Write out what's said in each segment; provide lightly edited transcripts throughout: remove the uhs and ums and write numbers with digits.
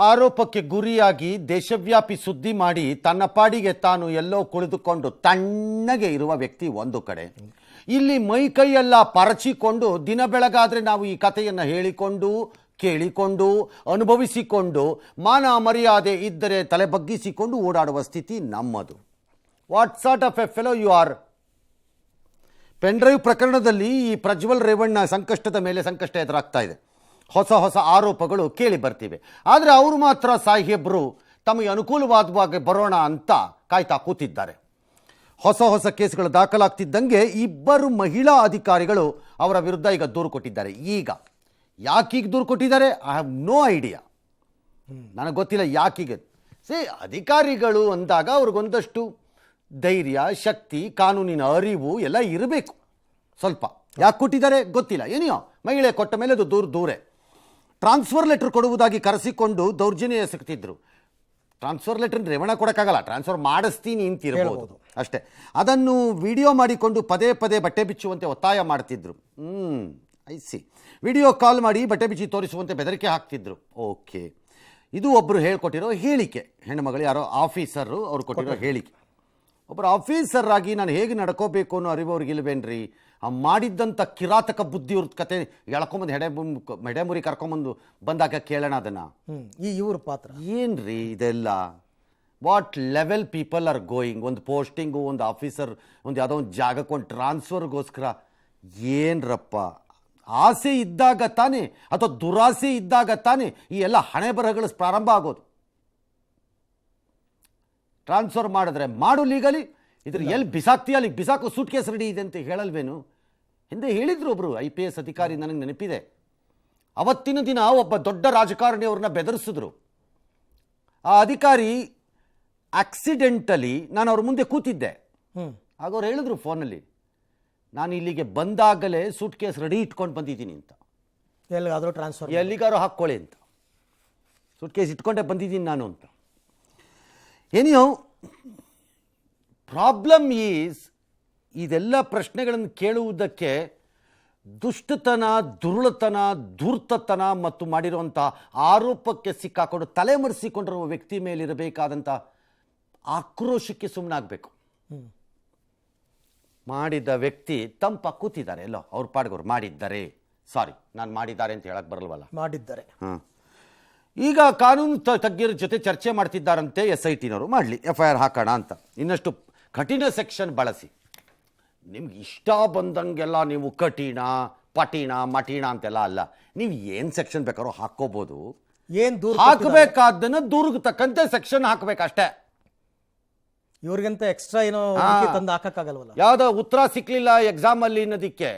ಆರೋಪಕ್ಕೆ ಗುರಿಯಾಗಿ ದೇಶವ್ಯಾಪಿ ಸುದ್ದಿ ಮಾಡಿ ತನ್ನ ಪಾಡಿಗೆ ತಾನು ಎಲ್ಲೋ ಕುಳಿತುಕೊಂಡು ತಣ್ಣಗೆ ಇರುವ ವ್ಯಕ್ತಿ ಒಂದು ಕಡೆ, ಇಲ್ಲಿ ಮೈಕೈಯೆಲ್ಲ ಪರಚಿಕೊಂಡು ದಿನ ಬೆಳಗಾದರೆ ನಾವು ಈ ಕಥೆಯನ್ನು ಹೇಳಿಕೊಂಡು ಕೇಳಿಕೊಂಡು ಅನುಭವಿಸಿಕೊಂಡು ಮಾನ ಮರ್ಯಾದೆ ಇದ್ದರೆ ತಲೆ ಬಗ್ಗಿಸಿಕೊಂಡು ಓಡಾಡುವ ಸ್ಥಿತಿ ನಮ್ಮದು. What sort of a fellow you are? Pendrive ಪ್ರಕರಣದಲ್ಲಿ ಈ ಪ್ರಜ್ವಲ್ ರೇವಣ್ಣ ಸಂಕಷ್ಟದ ಮೇಲೆ ಸಂಕಷ್ಟ ಎದುರಾಗ್ತಾ ಇದೆ. ಹೊಸ ಹೊಸ ಆರೋಪಗಳು ಕೇಳಿ ಬರ್ತಿವೆ. ಆದರೆ ಅವರು ಮಾತ್ರ ಸಾಹೇಬ್ರು ತಮಗೆ ಅನುಕೂಲವಾದವಾಗಿ ಬರೋಣ ಅಂತ ಕಾಯ್ತಾ ಕೂತಿದ್ದಾರೆ. ಹೊಸ ಹೊಸ ಕೇಸ್ಗಳು ದಾಖಲಾಗ್ತಿದ್ದಂಗೆ ಇಬ್ಬರು ಮಹಿಳಾ ಅಧಿಕಾರಿಗಳು ಅವರ ವಿರುದ್ಧ ಈಗ ದೂರು ಕೊಟ್ಟಿದ್ದಾರೆ. ಈಗ ಯಾಕೀಗ ದೂರು ಕೊಟ್ಟಿದ್ದಾರೆ? I have no idea. ನನಗೆ ಗೊತ್ತಿಲ್ಲ ಯಾಕೀಗ. ಅಧಿಕಾರಿಗಳು ಅಂದಾಗ ಅವ್ರಿಗೊಂದಷ್ಟು ಧೈರ್ಯ, ಶಕ್ತಿ, ಕಾನೂನಿನ ಅರಿವು ಎಲ್ಲ ಇರಬೇಕು. ಸ್ವಲ್ಪ ಯಾಕೆ ಕೊಟ್ಟಿದ್ದಾರೆ ಗೊತ್ತಿಲ್ಲ. ಏನಿಯೋ ಮಹಿಳೆ ಕೊಟ್ಟ ಮೇಲೆ ಅದು ದೂರೇ. ಟ್ರಾನ್ಸ್ಫರ್ ಲೆಟರ್ ಕೊಡುವುದಾಗಿ ಕರೆಸಿಕೊಂಡು ದೌರ್ಜನ್ಯ ಎಸಗ್ತಿದ್ರು. ಟ್ರಾನ್ಸ್ಫರ್ ಲೆಟರ್ ರೇವಣ್ಣ ಕೊಡೋಕ್ಕಾಗಲ್ಲ, ಟ್ರಾನ್ಸ್ಫರ್ ಮಾಡಿಸ್ತೀನಿ ಅಂತಿರ್ಬೋದು ಅಷ್ಟೇ. ಅದನ್ನು ವಿಡಿಯೋ ಮಾಡಿಕೊಂಡು ಪದೇ ಪದೇ ಬಟ್ಟೆ ಬಿಚ್ಚುವಂತೆ ಒತ್ತಾಯ ಮಾಡ್ತಿದ್ರು. ಐಸಿ ವಿಡಿಯೋ ಕಾಲ್ ಮಾಡಿ ಬಟ್ಟೆ ಬಿಚ್ಚಿ ತೋರಿಸುವಂತೆ ಬೆದರಿಕೆ ಹಾಕ್ತಿದ್ರು. ಓಕೆ, ಇದು ಒಬ್ಬರು ಹೇಳ್ಕೊಟ್ಟಿರೋ ಹೇಳಿಕೆ. ಹೆಣ್ಣುಮಗಳು ಯಾರೋ ಆಫೀಸರು ಅವ್ರು ಕೊಟ್ಟಿರೋ ಹೇಳಿಕೆ. ಒಬ್ಬರು ಆಫೀಸರ್ ಆಗಿ ನಾನು ಹೇಗೆ ನಡ್ಕೋಬೇಕು ಅನ್ನೋ ಅರಿವು ಅವ್ರಿಗೆ ಇಲ್ವೇನ್ರಿ? ಮಾಡಿದ್ದಂಥ ಕಿರಾತಕ ಬುದ್ಧಿ ಅವ್ರ ಕತೆ ಎಳ್ಕೊಂಬಂದು ಹೆಡೆಮುರಿ ಕರ್ಕೊಂಬಂದು ಬಂದಾಗ ಕೇಳೋಣ ಅದನ್ನು. ಇವ್ರ ಪಾತ್ರ ಏನ್ರಿ ಇದೆಲ್ಲ? What level people are going? ಒಂದು ಪೋಸ್ಟಿಂಗು, ಒಂದು ಆಫೀಸರ್, ಒಂದು ಯಾವುದೋ ಒಂದು ಜಾಗಕ್ಕೆ ಒಂದು ಟ್ರಾನ್ಸ್ಫರ್ಗೋಸ್ಕರ ಏನ್ರಪ್ಪ? ಆಸೆ ಇದ್ದಾಗ ತಾನೇ ಅಥವಾ ದುರಾಸೆ ಇದ್ದಾಗ ತಾನೇ ಈ ಎಲ್ಲ ಹಣೆ ಬರಹಗಳು ಪ್ರಾರಂಭ ಆಗೋದು. ಟ್ರಾನ್ಸ್ಫರ್ ಮಾಡಿದ್ರೆ ಮಾಡು ಲೀಗಲಿ, ಇದ್ರ ಎಲ್ಲಿ ಬಿಸಾಕ್ತೀಯ ಅಲ್ಲಿಗೆ ಬಿಸಾಕು, ಸೂಟ್ ಕೇಸ್ ರೆಡಿ ಇದೆ ಅಂತ ಹೇಳಲ್ವೇನು? ಹಿಂದೆ ಹೇಳಿದ್ರು ಒಬ್ಬರು IPS ಅಧಿಕಾರಿ, ನನಗೆ ನೆನಪಿದೆ. ಅವತ್ತಿನ ದಿನ ಒಬ್ಬ ದೊಡ್ಡ ರಾಜಕಾರಣಿ ಅವ್ರನ್ನ ಬೆದರಿಸಿದ್ರು. ಆ ಅಧಿಕಾರಿ ಆಕ್ಸಿಡೆಂಟಲಿ ನಾನು ಅವ್ರ ಮುಂದೆ ಕೂತಿದ್ದೆ. ಆಗ ಅವ್ರು ಹೇಳಿದ್ರು ಫೋನಲ್ಲಿ, ನಾನು ಇಲ್ಲಿಗೆ ಬಂದಾಗಲೇ ಸೂಟ್ ಕೇಸ್ ರೆಡಿ ಇಟ್ಕೊಂಡು ಬಂದಿದ್ದೀನಿ ಅಂತ. ಎಲ್ಲಿಗಾದ್ರೂ ಟ್ರಾನ್ಸ್ಫರ್ ಎಲ್ಲಿಗಾರು ಹಾಕ್ಕೊಳ್ಳಿ ಅಂತ, ಸೂಟ್ ಕೇಸ್ ಇಟ್ಕೊಂಡೆ ಬಂದಿದ್ದೀನಿ ನಾನು ಅಂತ. ಏನಿಯೋ ಪ್ರಾಬ್ಲಮ್ ಈಸ್, ಇದೆಲ್ಲ ಪ್ರಶ್ನೆಗಳನ್ನು ಕೇಳುವುದಕ್ಕೆ ದುಷ್ಟತನ, ದುರುಳತನ, ಧೂರ್ತತನ ಮತ್ತು ಮಾಡಿರುವಂಥ ಆರೋಪಕ್ಕೆ ಸಿಕ್ಕಾಕೊಂಡು ತಲೆಮರೆಸಿಕೊಂಡಿರುವ ವ್ಯಕ್ತಿ ಮೇಲಿರಬೇಕಾದಂಥ ಆಕ್ರೋಶಕ್ಕೆ ಸುಮ್ಮನಾಗಬೇಕು. ಮಾಡಿದ ವ್ಯಕ್ತಿ ತಂಪ ಕೂತಿದ್ದಾರೆ, ಎಲ್ಲೋ ಅವ್ರ ಪಾಡ್ಗವ್ರು ಮಾಡಿದ್ದಾರೆ. ಸಾರಿ, ನಾನು ಮಾಡಿದ್ದಾರೆ ಅಂತ ಹೇಳಕ್ ಬರಲ್ವಲ್ಲ, ಮಾಡಿದ್ದಾರೆ. ಈಗ ಕಾನೂನು ತಜ್ಞರ ಜೊತೆ ಚರ್ಚೆ ಮಾಡ್ತಿದ್ದಾರಂತೆ. SITನವರು ಮಾಡಲಿ, FIR ಹಾಕೋಣ ಅಂತ. ಇನ್ನಷ್ಟು ಕಠಿಣ ಸೆಕ್ಷನ್ ಬಳಸಿ, ನಿಮ್ಗೆ ಇಷ್ಟ ಬಂದಂಗೆಲ್ಲ ನೀವು ಕಠಿಣ, ಪಠಿಣ, ಮಠಿಣ ಅಂತೆಲ್ಲ ಅಲ್ಲ. ನೀವು ಏನು ಸೆಕ್ಷನ್ ಬೇಕಾದ್ರೂ ಹಾಕೋಬಹುದು. ಏನು ದೂರ ಹಾಕಬೇಕಾದ್ದನ್ನ ದೂರಿಗೆ ತಕ್ಕಂತೆ ಸೆಕ್ಷನ್ ಹಾಕಬೇಕಷ್ಟೇ. ಇವ್ರಿಗಂತ ಎಕ್ಸ್ಟ್ರಾ ಏನೋ ತಂದು ಹಾಕಕ್ಕಾಗಲ್ವಲ್ಲ. ಯಾವುದೋ ಉತ್ತರ ಸಿಕ್ಲಿಲ್ಲ ಎಕ್ಸಾಮ್ ಅಲ್ಲಿ ಅನ್ನೋದಕ್ಕೆ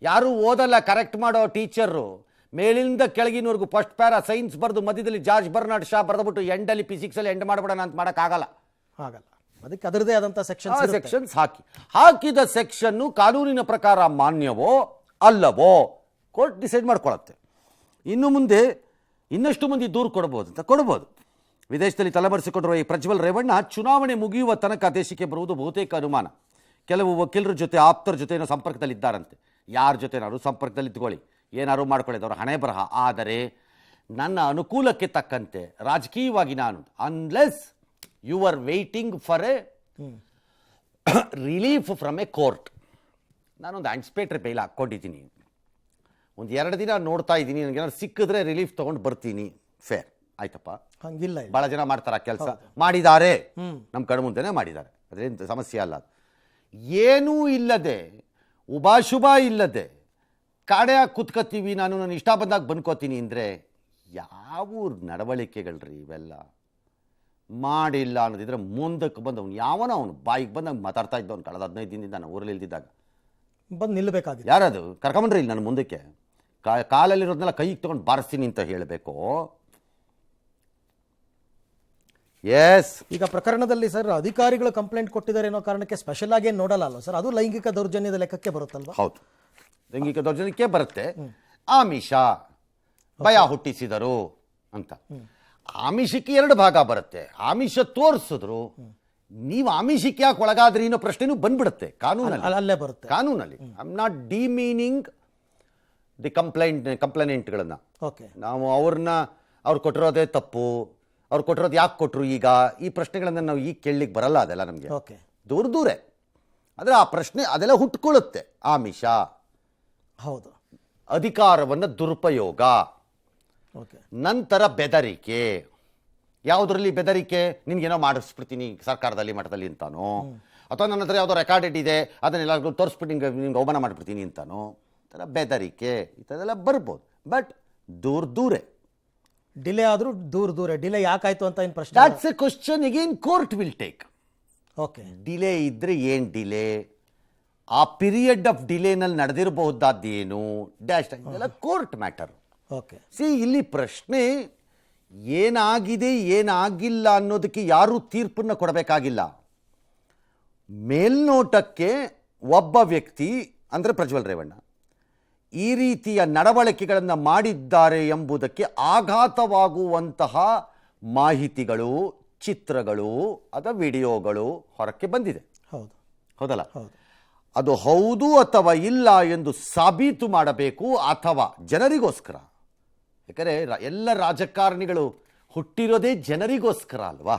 ಯಾರು ಓದಲ್ಲ ಕರೆಕ್ಟ್ ಮಾಡೋ ಟೀಚರು ಮೇಲಿಂದ ಕೆಳಗಿನವರೆಗೂ ಫಸ್ಟ್ ಪ್ಯಾರಾ ಸೈನ್ಸ್ ಬರೆದು ಮಧ್ಯದಲ್ಲಿ ಜಾರ್ಜ್ ಬರ್ನಾರ್ಡ್ ಶಾ ಬರೆದ್ಬಿಟ್ಟು ಎಂಡಲ್ಲಿ ಫಿಸಿಕ್ಸಲ್ಲಿ ಎಂಡ್ ಮಾಡ್ಬಿಡೋಣ ಅಂತ ಮಾಡೋಕ್ಕಾಗಲ್ಲ. ಅದಕ್ಕೆ ಅದರದೇ ಆದಂಥ ಸೆಕ್ಷನ್ಸ್ ಹಾಕಿದ ಸೆಕ್ಷನ್ನು ಕಾನೂನಿನ ಪ್ರಕಾರ ಮಾನ್ಯವೋ ಅಲ್ಲವೋ ಕೋರ್ಟ್ ಡಿಸೈಡ್ ಮಾಡ್ಕೊಳತ್ತೆ. ಇನ್ನು ಮುಂದೆ ಇನ್ನಷ್ಟು ಮಂದಿ ದೂರು ಕೊಡಬಹುದು ಅಂತ ಕೊಡಬಹುದು. ವಿದೇಶದಲ್ಲಿ ತಲೆಮರೆಸಿಕೊಂಡಿರುವ ಈ ಪ್ರಜ್ವಲ್ ರೇವಣ್ಣ ಚುನಾವಣೆ ಮುಗಿಯುವ ತನಕ ದೇಶಕ್ಕೆ ಬರುವುದು ಬಹುತೇಕ ಅನುಮಾನ. ಕೆಲವು ವಕೀಲರ ಜೊತೆ, ಆಪ್ತರ ಜೊತೆ ಏನೋ ಸಂಪರ್ಕದಲ್ಲಿದ್ದಾರಂತೆ. ಯಾರ ಜೊತೆನಾದ್ರು ಸಂಪರ್ಕದಲ್ಲಿ ಇದ್ಕೊಳ್ಳಿ, ಏನಾದ್ರು ಮಾಡ್ಕೊಳ್ಳಿದವ್ರ ಹಣೆ ಬರಹ. ಆದರೆ ನನ್ನ ಅನುಕೂಲಕ್ಕೆ ತಕ್ಕಂತೆ ರಾಜಕೀಯವಾಗಿ ನಾನು, unless you are waiting for a relief from a court, ನಾನೊಂದು ಆಂಟಿಸಿಪೇಟರಿ ಬೇಲ್ ಹಾಕ್ಕೊಂಡಿದ್ದೀನಿ. ಒಂದು 2 ದಿನ ನೋಡ್ತಾ ಇದ್ದೀನಿ, ನನಗೇನಾದ್ರು ಸಿಕ್ಕಿದ್ರೆ ರಿಲೀಫ್ ತೊಗೊಂಡು ಬರ್ತೀನಿ. ಫೇರ್ ಆಯ್ತಪ್ಪ, ಹಂಗಿಲ್ಲ. ಭಾಳ ಜನ ಮಾಡ್ತಾರ ಕೆಲಸ, ಮಾಡಿದ್ದಾರೆ, ನಮ್ಮ ಕಣ್ಣು ಮುಂದೆನೇ ಮಾಡಿದ್ದಾರೆ, ಅದೇನು ಸಮಸ್ಯೆ ಅಲ್ಲ. ಏನೂ ಇಲ್ಲದೆ, ಉಭಾಶುಭ ಇಲ್ಲದೆ ಕಾಡೆಯಾಗಿ ಕುತ್ಕೋತೀವಿ, ನಾನು ಇಷ್ಟ ಬಂದಾಗ ಬಂದ್ಕೋತೀನಿ ಅಂದರೆ ಯಾವ ನಡವಳಿಕೆಗಳ್ರಿ ಇವೆಲ್ಲ? ಮಾಡಿಲ್ಲ ಅನ್ನೋದಿದ್ರೆ ಮುಂದಕ್ಕೆ ಬಂದವನು ಯಾವನೋ ಅವನು ಬಾಯಿಗೆ ಬಂದಾಗ ಮಾತಾಡ್ತಾ ಇದ್ದವನು ಕಳೆದ 15 ದಿನದಿಂದ ನಾನು ಊರಲ್ಲಿ ಇಲ್ದಿದ್ದಾಗ ಬಂದು ನಿಲ್ಲಬೇಕಾಗಿ ಯಾರದು ಕರ್ಕೊಂಬಂಡ್ರಿ ಇಲ್ಲಿ ನನ್ನ ಮುಂದಕ್ಕೆ, ಕಾಲಲ್ಲಿರೋದನ್ನೆಲ್ಲ ಕೈಗೆ ತೊಗೊಂಡು ಬಾರಿಸ್ತೀನಿ ಅಂತ ಹೇಳಬೇಕು. ಎಸ್, ಈಗ ಪ್ರಕರಣದಲ್ಲಿ ಸರ್ ಅಧಿಕಾರಿಗಳು ಕಂಪ್ಲೇಂಟ್ ಕೊಟ್ಟಿದ್ದಾರೆ ಅನ್ನೋ ಕಾರಣಕ್ಕೆ ಸ್ಪೆಷಲ್ ಆಗಿ ಏನು ನೋಡಲ್ಲ ಅಲ್ವ ಸರ್? ಅದು ಲೈಂಗಿಕ ದೌರ್ಜನ್ಯದ ಲೆಕ್ಕಕ್ಕೆ ಬರುತ್ತಲ್ವ? ಹೌದು, ಲೈಂಗಿಕ ದೌರ್ಜನ್ಯಕ್ಕೆ ಬರುತ್ತೆ. ಆಮಿಷ, ಭಯ ಹುಟ್ಟಿಸಿದರು ಅಂತ. ಆಮಿಷಕ್ಕೆ 2 ಭಾಗ ಬರುತ್ತೆ. ಆಮಿಷ ತೋರಿಸಿದ್ರು, ನೀವು ಆಮಿಷಕ್ಕೆ ಯಾಕೆ ಒಳಗಾದ್ರಿ ಅನ್ನೋ ಪ್ರಶ್ನೆನೂ ಬಂದ್ಬಿಡುತ್ತೆ ಕಾನೂನಲ್ಲಿ, ಅಲ್ಲೇ ಬರುತ್ತೆ ಕಾನೂನಲ್ಲಿ. I am not demeaning the ಕಂಪ್ಲೇಂಟ್ಗಳನ್ನ. ಓಕೆ, ನಾವು ಅವ್ರನ್ನ ಅವ್ರು ಕೊಟ್ಟಿರೋದೇ ತಪ್ಪು, ಅವ್ರು ಕೊಟ್ಟಿರೋದು ಯಾಕೆ ಕೊಟ್ಟರು ಈಗ, ಈ ಪ್ರಶ್ನೆಗಳನ್ನು ನಾವು ಈಗ ಕೇಳಲಿಕ್ಕೆ ಬರಲ್ಲ. ಅದೆಲ್ಲ ನಮಗೆ ಓಕೆ, ದೂರೇ. ಆದರೆ ಆ ಪ್ರಶ್ನೆ ಅದೆಲ್ಲ ಹುಟ್ಕೊಳ್ಳುತ್ತೆ. ಆಮಿಷ, ಹೌದು, ಅಧಿಕಾರವನ್ನು ದುರುಪಯೋಗ, ಓಕೆ, ನಂತರ ಬೆದರಿಕೆ. ಯಾವುದರಲ್ಲಿ ಬೆದರಿಕೆ? ನಿನ್ಗೇನೋ ಮಾಡಿಸ್ಬಿಡ್ತೀನಿ ಸರ್ಕಾರದಲ್ಲಿ ಮಟ್ಟದಲ್ಲಿ ಅಂತಾನೋ, ಅಥವಾ ನನ್ನ ಹತ್ರ ಯಾವುದೋ ರೆಕಾರ್ಡೆಡ್ ಇದೆ ಅದನ್ನೆಲ್ಲ ತೋರಿಸ್ಬಿಟ್ಟು ನಿಂಗೆ ಅವಮಾನ ಮಾಡಿಬಿಡ್ತೀನಿ ಅಂತಾನೋ, ಈ ಥರ ಬೆದರಿಕೆ ಈ ಥರದೆಲ್ಲ ಬರ್ಬೋದು. ಬಟ್ ದೂರೇ. ಡಿಲೇ ಆದರೂ ದೂರ ಡಿಲೇ ಯಾಕಾಯ್ತು ಅಂತ ಏನು ಪ್ರಶ್ನೆ? That's A question again court will take. Okay, delay ಇದ್ರೆ ಏನು ಡಿಲೇ, ಆ ಪೀರಿಯಡ್ ಆಫ್ ಡಿಲೇನಲ್ಲಿ ನಡೆದಿರಬಹುದಾದ್ದೇನು, ಡ್ಯಾಶ್, ಇದೆಲ್ಲ ಕೋರ್ಟ್ ಮ್ಯಾಟರ್. ಓಕೆ, ಇಲ್ಲಿ ಪ್ರಶ್ನೆ ಏನಾಗಿದೆ ಏನಾಗಿಲ್ಲ ಅನ್ನೋದಕ್ಕೆ ಯಾರೂ ತೀರ್ಪನ್ನು ಕೊಡಬೇಕಾಗಿಲ್ಲ. ಮೇಲ್ನೋಟಕ್ಕೆ ಒಬ್ಬ ವ್ಯಕ್ತಿ ಅಂದರೆ ಪ್ರಜ್ವಲ್ ರೇವಣ್ಣ ಈ ರೀತಿಯ ನಡವಳಿಕೆಗಳನ್ನು ಮಾಡಿದ್ದಾರೆ ಎಂಬುದಕ್ಕೆ ಆಘಾತವಾಗುವಂತಹ ಮಾಹಿತಿಗಳು, ಚಿತ್ರಗಳು ಅಥವಾ ವಿಡಿಯೋಗಳು ಹೊರಕ್ಕೆ ಬಂದಿದೆ. ಹೌದು, ಹೌದಲ್ಲ? ಹೌದು, ಅದು ಹೌದು ಅಥವಾ ಇಲ್ಲ ಎಂದು ಸಾಬೀತು ಮಾಡಬೇಕು, ಅಥವಾ ಜನರಿಗೋಸ್ಕರ. ಯಾಕಂದರೆ ಎಲ್ಲ ರಾಜಕಾರಣಿಗಳು ಹುಟ್ಟಿರೋದೇ ಜನರಿಗೋಸ್ಕರ ಅಲ್ವಾ?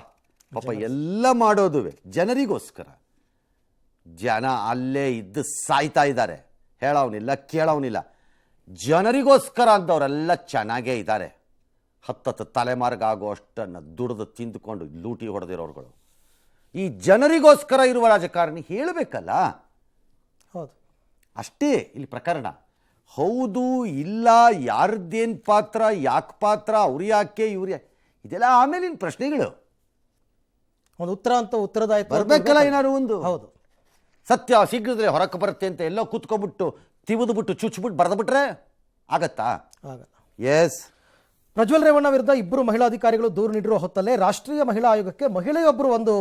ಪಾಪ ಎಲ್ಲ ಮಾಡೋದುವೆ ಜನರಿಗೋಸ್ಕರ. ಜನ ಅಲ್ಲೇ ಇದ್ದು ಸಾಯ್ತಾ ಇದ್ದಾರೆ, ಹೇಳೋನಿಲ್ಲ ಕೇಳೋನಿಲ್ಲ. ಜನರಿಗೋಸ್ಕರ ಅಂದವರೆಲ್ಲ ಚೆನ್ನಾಗೇ ಇದ್ದಾರೆ. 10 ತಲೆಮಾರಿಗಾಗೋ ಅಷ್ಟನ್ನು ದುಡಿದು ತಿಂದುಕೊಂಡು ಲೂಟಿ ಹೊಡೆದಿರೋರುಗಳು. ಈ ಜನರಿಗೋಸ್ಕರ ಇರುವ ರಾಜಕಾರಣಿ ಹೇಳಬೇಕಲ್ಲ. ಹೌದು, ಅಷ್ಟೇ ಇಲ್ಲಿ ಪ್ರಕರಣ. ಹೌದು ಇಲ್ಲ, ಯಾರ್ದೇನು ಪಾತ್ರ, ಯಾಕೆ ಪಾತ್ರ, ಅವ್ರು ಯಾಕೆ, ಇವ್ರು ಯಾಕೆ, ಇದೆಲ್ಲ ಆಮೇಲಿನ ಪ್ರಶ್ನೆಗಳು. ಒಂದು ಉತ್ತರ ಅಂತ ಉತ್ತರದಾಯ್ತು ಬರ್ಬೇಕಲ್ಲ ಏನಾದ್ರು ಒಂದು. ಹೌದು, ಸತ್ಯ ಸಿಗಿದ್ರೆ ಹೊರಕ್ಕೆ ಬರುತ್ತೆ ಅಂತ ಎಲ್ಲೋ ಕೂತ್ಕೊಬಿಟ್ಟು ತಿವಿದ್ಬಿಟ್ಟು ಚುಚ್ಬಿಟ್ಟು ಬರೆದ್ಬಿಟ್ರೆ ಆಗತ್ತಾ? ಆಗಲ್ಲ. ಎಸ್. ಪ್ರಜ್ವಲ್ ರೇವಣ್ಣ ವಿರುದ್ಧ ಇಬ್ಬರು ಮಹಿಳಾ ಅಧಿಕಾರಿಗಳು ದೂರು ನೀಡಿರುವ ಹೊತ್ತಲ್ಲೇ ರಾಷ್ಟ್ರೀಯ ಮಹಿಳಾ ಆಯೋಗಕ್ಕೆ ಮಹಿಳೆಯೊಬ್ಬರು ಒಂದು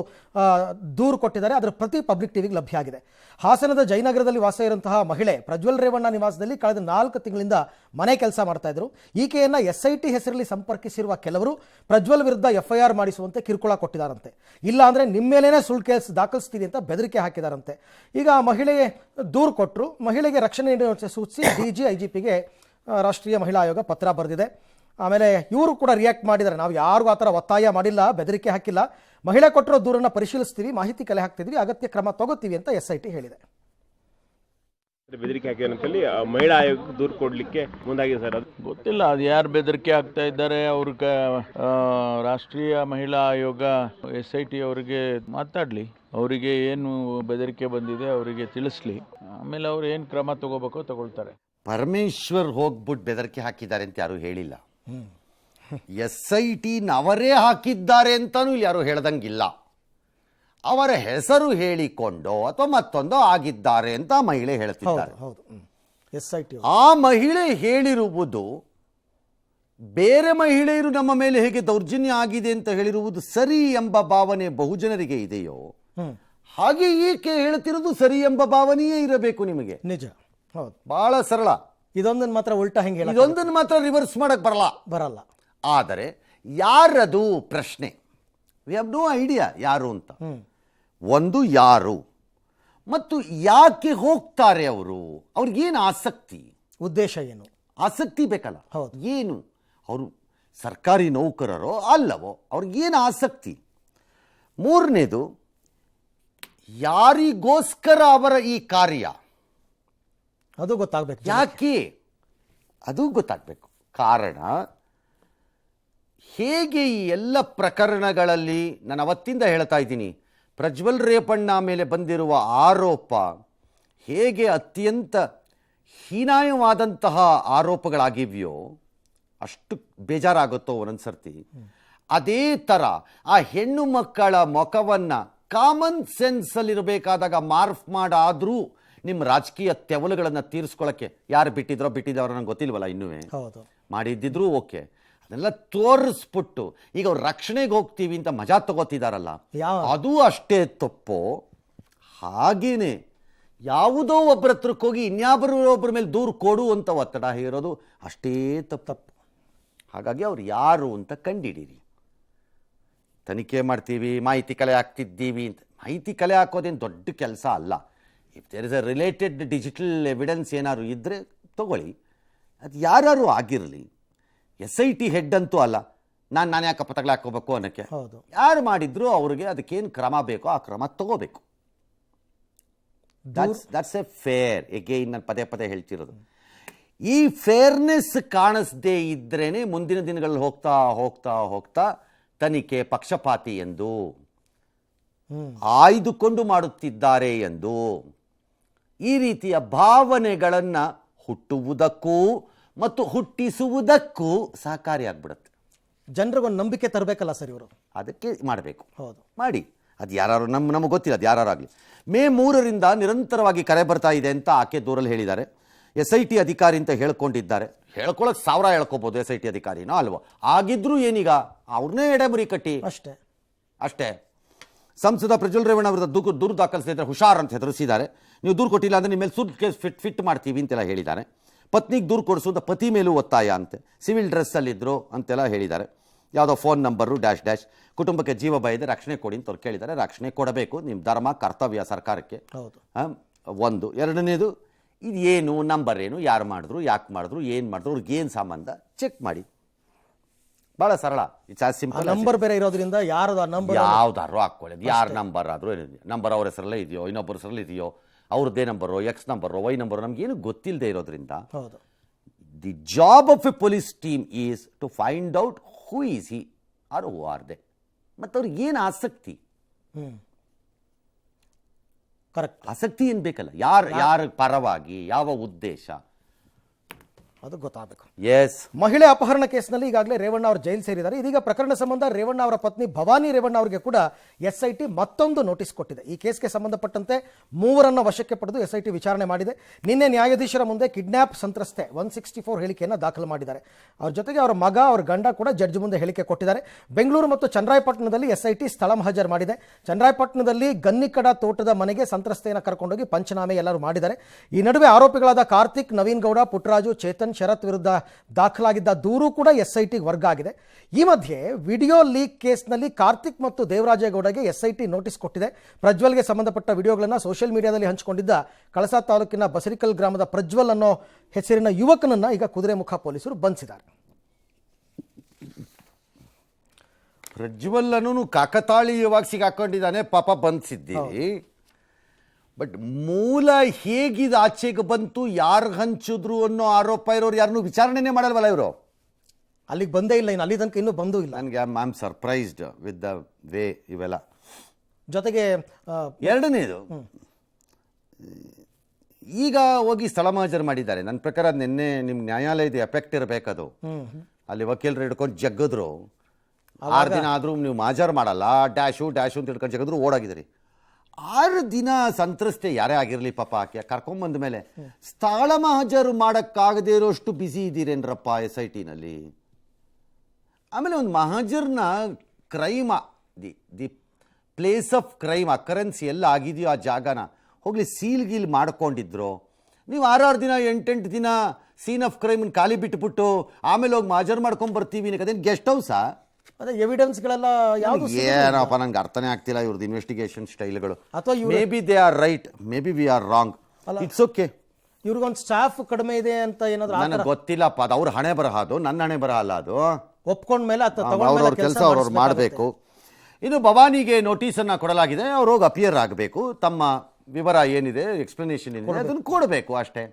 ದೂರು ಕೊಟ್ಟಿದ್ದಾರೆ. ಅದರ ಪ್ರತಿ ಪಬ್ಲಿಕ್ ಟಿವಿಗೆ ಲಭ್ಯ ಆಗಿದೆ. ಹಾಸನದ ಜಯನಗರದಲ್ಲಿ ವಾಸ ಇರುವಂತಹ ಮಹಿಳೆ ಪ್ರಜ್ವಲ್ ರೇವಣ್ಣ ನಿವಾಸದಲ್ಲಿ ಕಳೆದ 4 ತಿಂಗಳಿಂದ ಮನೆ ಕೆಲಸ ಮಾಡ್ತಾ ಇದ್ರು. ಈಕೆಯನ್ನ SIT ಹೆಸರಲ್ಲಿ ಸಂಪರ್ಕಿಸಿರುವ ಕೆಲವರು ಪ್ರಜ್ವಲ್ ವಿರುದ್ಧ FIR ಮಾಡಿಸುವಂತೆ ಕಿರುಕುಳ ಕೊಟ್ಟಿದ್ದಾರಂತೆ. ಇಲ್ಲ ಅಂದ್ರೆ ನಿಮ್ಮ ಮೇಲೇನೆ ಸುಳ್ಳು ಕೇಸ್ ದಾಖಲಿಸ್ತೀವಿ ಅಂತ ಬೆದರಿಕೆ ಹಾಕಿದಾರಂತೆ. ಈಗ ಮಹಿಳೆಗೆ ದೂರು ಕೊಟ್ಟರು. ಮಹಿಳೆಗೆ ರಕ್ಷಣೆ ನೀಡುವಂತೆ ಸೂಚಿಸಿ DG IGPಗೆ ರಾಷ್ಟ್ರೀಯ ಮಹಿಳಾ ಆಯೋಗ ಪತ್ರ ಬರೆದಿದೆ. ಆಮೇಲೆ ಇವರು ಕೂಡ ರಿಯಾಕ್ಟ್ ಮಾಡಿದ್ದಾರೆ. ನಾವು ಯಾರಿಗೂ ಆ ಥರ ಒತ್ತಾಯ ಮಾಡಿಲ್ಲ, ಬೆದರಿಕೆ ಹಾಕಿಲ್ಲ, ಮಹಿಳೆ ಕೊಟ್ಟಿರೋ ದೂರನ್ನು ಪರಿಶೀಲಿಸ್ತೀವಿ, ಮಾಹಿತಿ ಕಲೆ ಹಾಕ್ತಿದ್ವಿ, ಅಗತ್ಯ ಕ್ರಮ ತಗೋತೀವಿ ಅಂತ SIT ಹೇಳಿದೆ. ಬೆದರಿಕೆ ಹಾಕಿದ ಅಂತಲ್ಲಿ ಮಹಿಳಾ ಆಯೋಗಕ್ಕೆ ದೂರು ಕೊಡ್ಲಿಕ್ಕೆ ಮುಂದಾಗಿದೆ ಸರ್. ಅದು ಗೊತ್ತಿಲ್ಲ, ಅದು ಯಾರು ಬೆದರಿಕೆ ಆಗ್ತಾ ಇದ್ದಾರೆ. ಅವ್ರಿಗೆ ರಾಷ್ಟ್ರೀಯ ಮಹಿಳಾ ಆಯೋಗ SIT ಅವರಿಗೆ ಮಾತಾಡಲಿ, ಅವರಿಗೆ ಏನು ಬೆದರಿಕೆ ಬಂದಿದೆ ಅವರಿಗೆ ತಿಳಿಸ್ಲಿ, ಆಮೇಲೆ ಅವ್ರು ಏನು ಕ್ರಮ ತಗೋಬೇಕೋ ತಗೊಳ್ತಾರೆ. ಪರಮೇಶ್ವರ್ ಹೋಗ್ಬಿಟ್ಟು ಬೆದರಿಕೆ ಹಾಕಿದ್ದಾರೆ ಅಂತ ಯಾರು ಹೇಳಿಲ್ಲ. SIT ಅವರೇ ಹಾಕಿದ್ದಾರೆ ಅಂತಾನೂ ಇಲ್ಲಿ ಯಾರು ಹೇಳ್ದಂಗಿಲ್ಲ. ಅವರ ಹೆಸರು ಹೇಳಿಕೊಂಡು ಅಥವಾ ಮತ್ತೊಂದು ಆಗಿದ್ದಾರೆ ಅಂತ ಮಹಿಳೆ ಹೇಳ್ತಿದ್ದಾರೆ. ಹೌದು, SIT ಆ ಮಹಿಳೆ ಹೇಳಿರುವುದು ಬೇರೆ ಮಹಿಳೆಯರು ನಮ್ಮ ಮೇಲೆ ಹೇಗೆ ದೌರ್ಜನ್ಯ ಆಗಿದೆ ಅಂತ ಹೇಳಿರುವುದು ಸರಿ ಎಂಬ ಭಾವನೆ ಬಹುಜನರಿಗೆ ಇದೆಯೋ ಹಾಗೆ ಈಕೆ ಹೇಳ್ತಿರೋದು ಸರಿ ಎಂಬ ಭಾವನೆಯೇ ಇರಬೇಕು ನಿಮಗೆ. ನಿಜ, ಹೌದು, ಬಹಳ ಸರಳ. ಇದೊಂದನ್ನು ಮಾತ್ರ ಉಲ್ಟಾ ಹೆಂಗೆ ಇದೊಂದನ್ನು ಮಾತ್ರ ರಿವರ್ಸ್ ಮಾಡಕ್ ಬರಲ್ಲ. ಆದರೆ ಯಾರದು ಪ್ರಶ್ನೆ, ವಿ ಹ್ಯಾವ್ ನೋ ಐಡಿಯಾ ಯಾರು ಅಂತ. ಒಂದು ಯಾರು ಮತ್ತು ಯಾಕೆ ಹೋಗ್ತಾರೆ ಅವರು, ಅವ್ರಿಗೇನು ಆಸಕ್ತಿ, ಉದ್ದೇಶ ಏನು, ಆಸಕ್ತಿ ಬೇಕಲ್ಲ. ಹೌದು, ಏನು ಅವರು ಸರ್ಕಾರಿ ನೌಕರರೋ ಅಲ್ಲವೋ, ಅವ್ರಿಗೇನು ಆಸಕ್ತಿ. ಮೂರನೇದು, ಯಾರಿಗೋಸ್ಕರ ಅವರ ಈ ಕಾರ್ಯ, ಅದು ಗೊತ್ತಾಗಬೇಕು. ಯಾಕೆ ಅದು ಗೊತ್ತಾಗಬೇಕು. ಕಾರಣ ಹೇಗೆ ಈ ಎಲ್ಲ ಪ್ರಕರಣಗಳಲ್ಲಿ ನಾನು ಅವತ್ತಿಂದ ಹೇಳ್ತಾ ಇದ್ದೀನಿ, ಪ್ರಜ್ವಲ್ ರೇವಣ್ಣ ಮೇಲೆ ಬಂದಿರುವ ಆರೋಪ ಹೇಗೆ ಅತ್ಯಂತ ಹೀನಾಯವಾದಂತಹ ಆರೋಪಗಳಾಗಿವೆಯೋ ಅಷ್ಟು ಬೇಜಾರಾಗುತ್ತೋ ಒಂದೊಂದು ಸರ್ತಿ. ಅದೇ ಥರ ಆ ಹೆಣ್ಣು ಮಕ್ಕಳ ಮುಖವನ್ನು ಕಾಮನ್ ಸೆನ್ಸಲ್ಲಿರಬೇಕಾದಾಗ ಮಾರ್ಫ್ ಮಾಡಾದರೂ ನಿಮ್ಮ ರಾಜಕೀಯ ತೆವಲುಗಳನ್ನು ತೀರಿಸ್ಕೊಳ್ಳೋಕ್ಕೆ ಯಾರು ಬಿಟ್ಟಿದ್ದವ್ರು ನನಗೆ ಗೊತ್ತಿಲ್ವಲ್ಲ, ಇನ್ನೂ ಮಾಡಿದ್ದಿದ್ರು ಓಕೆ, ಅದನ್ನೆಲ್ಲ ತೋರಿಸ್ಬಿಟ್ಟು ಈಗ ಅವ್ರು ರಕ್ಷಣೆಗೆ ಹೋಗ್ತೀವಿ ಅಂತ ಮಜಾ ತಗೋತಿದಾರಲ್ಲ, ಅದು ಅಷ್ಟೇ ತಪ್ಪು. ಹಾಗೇನೆ ಯಾವುದೋ ಒಬ್ಬರ ಹತ್ರಕ್ಕೆ ಹೋಗಿ ಒಬ್ಬರ ಮೇಲೆ ದೂರು ಕೊಡು ಅಂತ ಒತ್ತಡ ಹೇರೋದು ಅಷ್ಟೇ ತಪ್ಪು. ಹಾಗಾಗಿ ಅವ್ರು ಯಾರು ಅಂತ ಕಂಡಿಡೀರಿ. ತನಿಖೆ ಮಾಡ್ತೀವಿ, ಮಾಹಿತಿ ಕಲೆ ಹಾಕ್ತಿದ್ದೀವಿ ಅಂತ. ಮಾಹಿತಿ ಕಲೆ ಹಾಕೋದೇನು ದೊಡ್ಡ ಕೆಲಸ ಅಲ್ಲ. If there is a related digital evidence ಏನಾದ್ರು ಇದ್ದರೆ ತಗೊಳ್ಳಿ, ಅದು ಯಾರು ಆಗಿರಲಿ. SIT ಹೆಡ್ ಅಂತೂ ಅಲ್ಲ, ನಾನು ಯಾಕಪ್ಪ ತಗಲಾಕೋಬೇಕು ಅನ್ನೋಕ್ಕೆ. ಹೌದು. ಯಾರು ಮಾಡಿದ್ರು ಅವ್ರಿಗೆ ಅದಕ್ಕೇನು ಕ್ರಮ ಬೇಕೋ ಆ ಕ್ರಮ ತಗೋಬೇಕು. That's A fair. ಎಗೇನ್ ನಾನು ಪದೇ ಪದೇ ಹೇಳ್ತಿರೋದು, ಈ ಫೇರ್ನೆಸ್ ಕಾಣಿಸದೇ ಇದ್ರೇನೆ ಮುಂದಿನ ದಿನಗಳಲ್ಲಿ ಹೋಗ್ತಾ ಹೋಗ್ತಾ ಹೋಗ್ತಾ ತನಿಖೆ ಪಕ್ಷಪಾತಿ ಎಂದು, ಆಯ್ದುಕೊಂಡು ಮಾಡುತ್ತಿದ್ದಾರೆ ಎಂದು, ಈ ರೀತಿಯ ಭಾವನೆಗಳನ್ನು ಹುಟ್ಟುವುದಕ್ಕೂ ಮತ್ತು ಹುಟ್ಟಿಸುವುದಕ್ಕೂ ಸಹಕಾರಿಯಾಗ್ಬಿಡುತ್ತೆ. ಜನರಿಗೊಂದು ನಂಬಿಕೆ ತರಬೇಕಲ್ಲ ಸರ್ ಇವರು, ಅದಕ್ಕೆ ಮಾಡಬೇಕು. ಹೌದು, ಮಾಡಿ. ಅದು ಯಾರು ನಮಗೆ ಗೊತ್ತಿಲ್ಲ, ಅದು ಯಾರಾಗಲಿ. ಮೇ 3ರಿಂದ ನಿರಂತರವಾಗಿ ಕರೆ ಬರ್ತಾ ಇದೆ ಅಂತ ಆಕೆ ದೂರಲ್ಲಿ ಹೇಳಿದ್ದಾರೆ. SIT ಅಧಿಕಾರಿ ಅಂತ ಹೇಳ್ಕೊಂಡಿದ್ದಾರೆ. ಹೇಳ್ಕೊಳ್ಳೋಕೆ 1000 ಹೇಳ್ಕೋಬೋದು, SIT ಅಧಿಕಾರಿನೋ ಅಲ್ವೋ. ಆಗಿದ್ರೂ ಏನೀಗ ಅವ್ರನ್ನೇ ಎಡೆಮುರಿ ಕಟ್ಟಿ ಅಷ್ಟೇ. ಸಂಸದ ಪ್ರಜ್ವಲ್ ರೇವಣ್ಣ ಅವರ ದೂರು ದಾಖಲಿಸಿದ್ರೆ ಹುಷಾರ್ ಅಂತ ಹೆದರಿಸಿದ್ದಾರೆ. ನೀವು ದೂರು ಕೊಟ್ಟಿಲ್ಲ ಅಂದರೆ ನಿಮ್ಮ ಮೇಲೆ ಸುಡ್ ಕೇಸ್ ಫಿಟ್ ಮಾಡ್ತೀವಿ ಅಂತೆಲ್ಲ ಹೇಳಿದ್ದಾರೆ. ಪತ್ನಿಗೆ ದೂರು ಕೊಡಿಸೋದು ಪತಿ ಮೇಲೂ ಒತ್ತಾಯ ಅಂತೆ. ಸಿವಿಲ್ ಡ್ರೆಸ್ಸಲ್ಲಿದ್ದರು ಅಂತೆಲ್ಲ ಹೇಳಿದ್ದಾರೆ. ಯಾವುದೋ ಫೋನ್ ನಂಬರು ಡ್ಯಾಶ್ ಕುಟುಂಬಕ್ಕೆ ಜೀವ ಭಯ ಇದೆ, ರಕ್ಷಣೆ ಕೊಡಿ ಅಂತ ಅವ್ರು ಕೇಳಿದ್ದಾರೆ. ರಕ್ಷಣೆ ಕೊಡಬೇಕು, ನಿಮ್ಮ ಧರ್ಮ ಕರ್ತವ್ಯ ಸರ್ಕಾರಕ್ಕೆ. ಒಂದು. ಎರಡನೇದು, ಇದು ಏನು ನಂಬರ್ ಏನು, ಯಾರು ಮಾಡಿದ್ರು, ಯಾಕೆ ಮಾಡಿದ್ರು, ಏನು ಮಾಡಿದ್ರು, ಅವ್ರಿಗೆ ಏನು ಸಂಬಂಧ ಚೆಕ್ ಮಾಡಿ. ಭಾಳ ಸರಳ. It's as simple. ನಂಬರ್ ಬೇರೆ ಇರೋದ್ರಿಂದ ಯಾರದ ನಂಬರ್ ಯಾವ್ದಾದ್ರು ಹಾಕೊಳ್ಳೋದು. ಯಾರ ನಂಬರ್ ಆದರೂ ಏನಿದೆ, ನಂಬರ್ ಅವ್ರ ಹೆಸರಲ್ಲೇ ಇದೆಯೋ ಇನ್ನೊಬ್ಬರ ಹೆಸರಲ್ಲಿ ಇದೆಯೋ, ಅವ್ರದ್ದೇ number, X number, Y number, ನಮ್ಗೇನು ಗೊತ್ತಿಲ್ಲದೆ ಇರೋದ್ರಿಂದ the job of a police team is to find out who is he are who are they. ಮತ್ತು ಅವ್ರಿಗೆ ಏನು ಆಸಕ್ತಿ, ಕರೆಕ್ಟ್ ಆಸಕ್ತಿ ಏನು ಬೇಕಲ್ಲ, ಯಾರ ಪರವಾಗಿ, ಯಾವ ಉದ್ದೇಶ, ಅದು ಗೊತ್ತಾಗಬೇಕು. ಎಸ್. ಮಹಿಳೆ ಅಪಹರಣ ಕೇಸ್ನಲ್ಲಿ ಈಗಾಗಲೇ ರೇವಣ್ಣ ಅವರು ಜೈಲು ಸೇರಿದ್ದಾರೆ. ಇದೀಗ ಪ್ರಕರಣ ಸಂಬಂಧ ರೇವಣ್ಣ ಅವರ ಪತ್ನಿ ಭವಾನಿ ರೇವಣ್ಣ ಅವರಿಗೆ ಕೂಡ SIT ಮತ್ತೊಂದು ನೋಟಿಸ್ ಕೊಟ್ಟಿದೆ. ಈ ಕೇಸ್ಗೆ ಸಂಬಂಧಪಟ್ಟಂತೆ 3 ವಶಕ್ಕೆ ಪಡೆದು SIT ವಿಚಾರಣೆ ಮಾಡಿದೆ. ನಿನ್ನೆ ನ್ಯಾಯಾಧೀಶರ ಮುಂದೆ ಕಿಡ್ನ್ಯಾಪ್ ಸಂತ್ರಸ್ತೆ 164 ಹೇಳಿಕೆಯನ್ನು ದಾಖಲು ಮಾಡಿದ್ದಾರೆ. ಅವ್ರ ಜೊತೆಗೆ ಅವರ ಮಗ, ಅವ್ರ ಗಂಡ ಕೂಡ ಜಡ್ಜ್ ಮುಂದೆ ಹೇಳಿಕೆ ಕೊಟ್ಟಿದ್ದಾರೆ. ಬೆಂಗಳೂರು ಮತ್ತು ಚನ್ನರಾಯಪಟ್ಟಣದಲ್ಲಿ SIT ಸ್ಥಳ ಮಹಜರ್ ಮಾಡಿದೆ. ಚನ್ನರಾಯಪಟ್ಟಣದಲ್ಲಿ ಗನ್ನಿಕಡ ತೋಟದ ಮನೆಗೆ ಸಂತ್ರಸ್ತೆಯನ್ನು ಕರ್ಕೊಂಡೋಗಿ ಪಂಚನಾಮೆ ಎಲ್ಲರೂ ಮಾಡಿದ್ದಾರೆ. ಈ ನಡುವೆ ಆರೋಪಿಗಳಾದ ಕಾರ್ತಿಕ್, ನವೀನ್ ಗೌಡ, ಪುಟ್ಟರಾಜು, ಚೇತನ್, ಶರತ್ ವಿರುದ್ಧ ದಾಖಲಾಗಿದ್ದ ದೂರು ಕೂಡ SITಗೆ ವರ್ಗ ಆಗಿದೆ. ಈ ಮಧ್ಯೆ ವಿಡಿಯೋ ಲೀಕ್ ಕೇಸ್ನಲ್ಲಿ ಕಾರ್ತಿಕ್ ಮತ್ತು ದೇವರಾಜೇಗೌಡಗೆ SIT ನೋಟಿಸ್ ಕೊಟ್ಟಿದೆ. ಪ್ರಜ್ವಲ್ಗೆ ಸಂಬಂಧಪಟ್ಟ ವಿಡಿಯೋಗಳನ್ನು ಸೋಷಿಯಲ್ ಮೀಡಿಯಾದಲ್ಲಿ ಹಂಚಿಕೊಂಡಿದ್ದ ಕಳಸಾ ತಾಲೂಕಿನ ಬಸರಿಕಲ್ ಗ್ರಾಮದ ಪ್ರಜ್ವಲ್ ಅನ್ನೋ ಹೆಸರಿನ ಯುವಕನನ್ನ ಈಗ ಕುದುರೆಮುಖ ಪೊಲೀಸರು ಬಂಧಿಸಿದ್ದಾರೆ. ಪ್ರಜ್ವಲ್ಲನೂ ಕಾಕತಾಳೀಯವಾಗಿ ಸಿಗಾಕೊಂಡಿದ್ದಾನೆ, ಪಾಪ ಬಂಧಿಸಿದ್ದೀರಿ. ಬಟ್ ಮೂಲ ಹೇಗಿದು ಆಚೆಗೆ ಬಂತು, ಯಾರು ಹಂಚಿದ್ರು ಅನ್ನೋ ಆರೋಪ ಇರೋರು ಯಾರನ್ನೂ ವಿಚಾರಣೆನೇ ಮಾಡಲ್ವಲ್ಲ ಇವರು. ಅಲ್ಲಿಗೆ ಬಂದೇ ಇಲ್ಲ, ಇನ್ನು ಅಲ್ಲಿ ತನಕ ಇನ್ನೂ ಬಂದೂ ಇಲ್ಲ. ನನಗೆ I am surprised with the way ಇವೆಲ್ಲ. ಜೊತೆಗೆ ಎರಡನೇದು, ಈಗ ಹೋಗಿ ಸ್ಥಳ ಮಹಜರ್ ಮಾಡಿದ್ದಾರೆ. ನನ್ನ ಪ್ರಕಾರ ನಿನ್ನೆ ನಿಮ್ಮ ನ್ಯಾಯಾಲಯದ ಎಫೆಕ್ಟ್ ಇರಬೇಕದು. ಅಲ್ಲಿ ವಕೀಲರು ಹಿಡ್ಕೊಂಡು ಜಗ್ಗಿದ್ರು. 6 ದಿನ ಆದರೂ ನೀವು ಮಹಜರ್ ಮಾಡಲ್ಲ, ಡ್ಯಾಶು ಅಂತ ಹಿಡ್ಕೊಂಡು ಜಗ್ಗಿದ್ರು, ಓಡಾಗಿದ್ದೀರಿ. 6 ದಿನ ಸಂತ್ರಸ್ತೆ ಯಾರೇ ಆಗಿರಲಿ ಪಾಪ, ಆಕೆ ಕರ್ಕೊಂಬಂದ ಮೇಲೆ ಸ್ಥಳ ಮಹಜರು ಮಾಡೋಕ್ಕಾಗದೇ ಇರೋಷ್ಟು ಬ್ಯುಸಿ ಇದ್ದೀರೇನ್ರಪ್ಪ SITನಲ್ಲಿ. ಆಮೇಲೆ ಒಂದು ಮಹಜರ್ನ crime, the place of crime occurrence ಎಲ್ಲ ಆಗಿದೆಯೋ ಆ ಜಾಗನ ಹೋಗಲಿ ಸೀಲ್ ಮಾಡ್ಕೊಂಡಿದ್ರು. ನೀವು 6 ದಿನ 8 ದಿನ ಸೀನ್ ಆಫ್ ಕ್ರೈಮನ್ನು ಖಾಲಿ ಬಿಟ್ಬಿಟ್ಟು ಆಮೇಲೆ ಹೋಗಿ ಮಹಜರ್ ಮಾಡ್ಕೊಂಡು ಬರ್ತೀವಿ. ಅದೇನು ಗೆಸ್ಟ್ ಹೌಸಾ? ಅದೇ ಎವಿಡೆನ್ಸ್ಗಳೆಲ್ಲ ಯಾವುದು ಏನಪ್ಪ ನಂಗೆ ಅರ್ಥನೇ ಆಗ್ತಿಲ್ಲ ಇವ್ರದ್ದು ಇನ್ವೆಸ್ಟಿಗೇಷನ್ ಸ್ಟೈಲ್ಗಳು. ಅಥವಾ maybe they are right, maybe we are wrong. It's okay. ಇವ್ರಿಗೊಂದು ಸ್ಟಾಫ್ ಕಡಿಮೆ ಇದೆ ಅಂತ ಏನಾದ್ರು ನನಗೆ ಗೊತ್ತಿಲ್ಲಪ್ಪ, ಅದು ಅವ್ರ ಹಣೆ ಬರಹ, ಅದು ನನ್ನ ಹಣೆ ಬರಹ ಅಲ್ಲ. ಅದು ಒಪ್ಕೊಂಡ್ಮೇಲೆ ಅವ್ರವ್ರ ಕೆಲಸ ಅವ್ರವ್ರು ಮಾಡಬೇಕು. ಇನ್ನು ಭವಾನಿಗೆ ನೋಟಿಸನ್ನು ಕೊಡಲಾಗಿದೆ. ಅವ್ರು ಹೋಗಿ ಅಪಿಯರ್ ಆಗಬೇಕು, ತಮ್ಮ ವಿವರ ಏನಿದೆ, ಎಕ್ಸ್ಪ್ಲನೇಷನ್ ಏನಿದೆ ಅದನ್ನು ಕೊಡಬೇಕು ಅಷ್ಟೇ.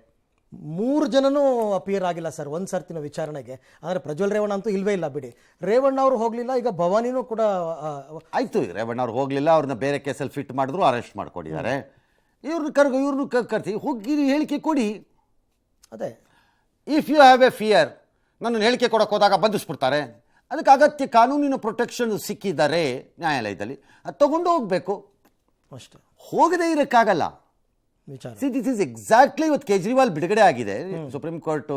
3 ಜನನೂ ಅಪಿಯರ್ ಆಗಿಲ್ಲ ಸರ್ ಒಂದು ಸರ್ತಿನ ವಿಚಾರಣೆಗೆ. ಅಂದರೆ ಪ್ರಜ್ವಲ್ ರೇವಣ್ಣ ಅಂತೂ ಇಲ್ವೇ ಇಲ್ಲ ಬಿಡಿ. ರೇವಣ್ಣ ಅವರು ಹೋಗಲಿಲ್ಲ, ಈಗ ಭವಾನಿನೂ ಕೂಡ ಆಯಿತು. ರೇವಣ್ಣ ಅವ್ರು ಹೋಗಲಿಲ್ಲ, ಅವ್ರನ್ನ ಬೇರೆ ಕೇಸಲ್ಲಿ ಫಿಟ್ ಮಾಡಿದ್ರು, ಅರೆಸ್ಟ್ ಮಾಡ್ಕೊಂಡಿದ್ದಾರೆ. ಇವ್ರನ್ನ ಕರ್ತೀವಿ, ಹೋಗಿ ಹೇಳಿಕೆ ಕೊಡಿ. ಅದೇ if you have a fear, ನನ್ನ ಹೇಳಿಕೆ ಕೊಡೋಕೆ ಹೋದಾಗ ಬಂಧಿಸ್ಬಿಡ್ತಾರೆ. ಅದಕ್ಕೆ ಅಗತ್ಯ ಕಾನೂನಿನ ಪ್ರೊಟೆಕ್ಷನ್ ಸಿಕ್ಕಿದ್ದಾರೆ ನ್ಯಾಯಾಲಯದಲ್ಲಿ, ಅದು ತಗೊಂಡು ಹೋಗಬೇಕು ಅಷ್ಟೇ, ಹೋಗದೇ ಇರೋಕ್ಕಾಗಲ್ಲ. ವಿಚಾರ. ದಿಸ್ ಇಸ್ ಎಕ್ಸಾಕ್ಟ್ಲಿ ಇವತ್ತು ಕೇಜ್ರಿವಾಲ್ ಬಿಡುಗಡೆ ಆಗಿದೆ. ಸುಪ್ರೀಂ ಕೋರ್ಟು